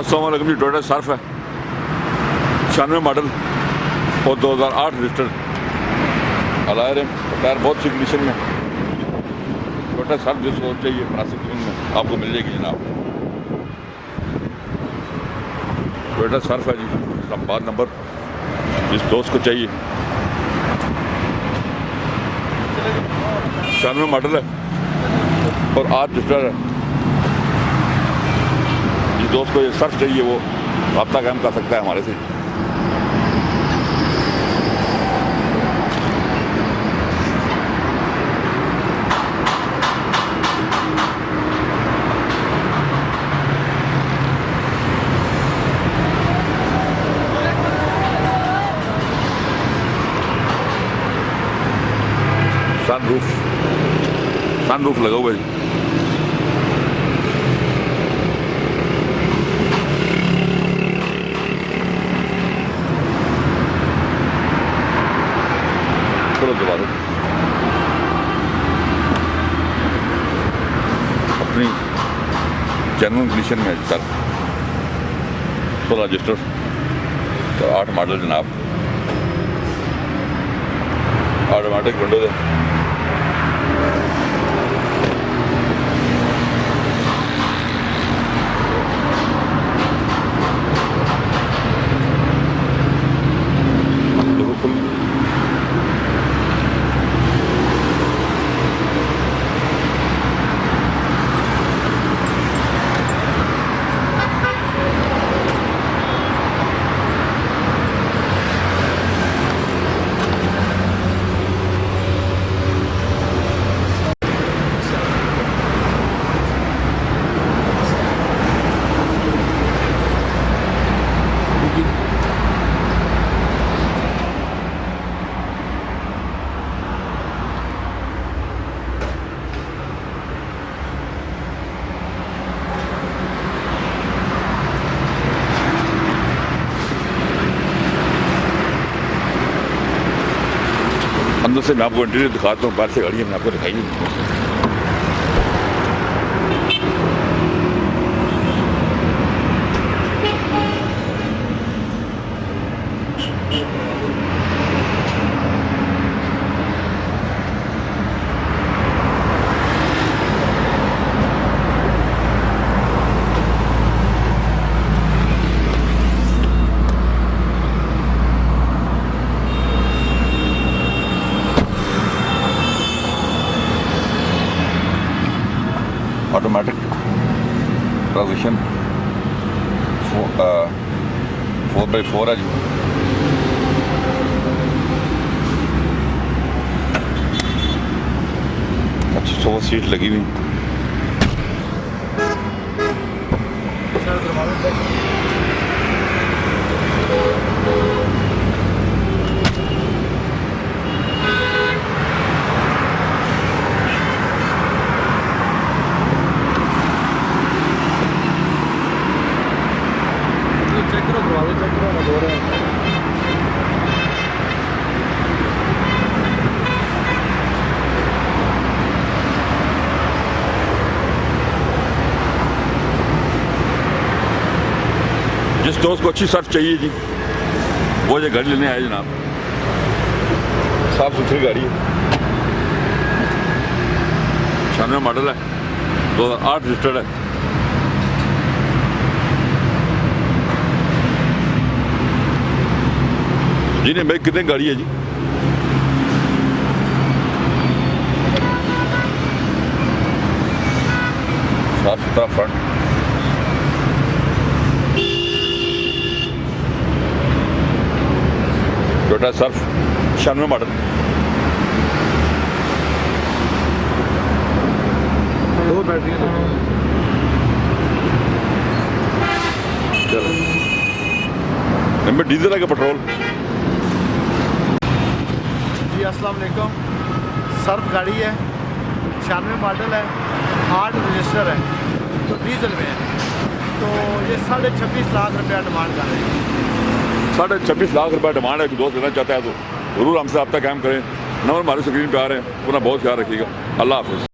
अस्सलाम वालेकुम जी। Toyota Surf है 96 मॉडल और 2008 रजिस्टर। अलायर है, टायर बहुत अच्छी कंडीशन में। टोयोटा सर्फ जो सोच चाहिए मुनासिब कीमत में आपको मिल जाएगी जनाब। टोयोटा सर्फ है जी, इस्लामाबाद नंबर। जिस दोस्त को चाहिए 96 मॉडल है और 8 रजिस्टर है। जिस दोस्त को ये सर्फ चाहिए वो रब्ता कायम कर सकता है हमारे से। सनरूफ लगा हुआ है जी। चलो दोबारा अपनी जेन्युइन कंडीशन में सर 16 रजिस्टर तो 8 मॉडल जनाब। ऑटोमेटिक विंडोज है। अंदर से मैं आपको इंटीरियर दिखाता हूँ। बाहर से गाड़ी हमने आपको दिखाई है। ऑटोमेटिक ट्रांजिशन 4x4 है जी। अच्छी 100 सीट लगी हुई। जिस दोस्त को अच्छी सर्फ चाहिए जी वो ये गाड़ी लेने आए जनाब। साफ सुथरी गाड़ी है, 96 मॉडल है, 2008 रजिस्टर्ड है। जी नहीं भाई कितनी गाड़ी है जी। साफ सुथरा फ्रंट। Toyota Surf 96 model. दो बैटरी इनमें डीजल है कि पेट्रोल? जी अस्सलाम वालेकुम। सर्फ गाड़ी है, 96 मॉडल है, 8 रजिस्टर है, तो डीजल में है। तो ये 26.5 लाख रुपया डिमांड कर रहे हैं। 26.5 लाख रुपया डिमांड है। कि दोस्त लेना चाहता है तो ज़रूर हमसे रब्ता कायम करें। नंबर हमारे स्क्रीन पे आ रहे हैं। अपना बहुत ख्याल रखिएगा। अल्लाह हाफ़िज़।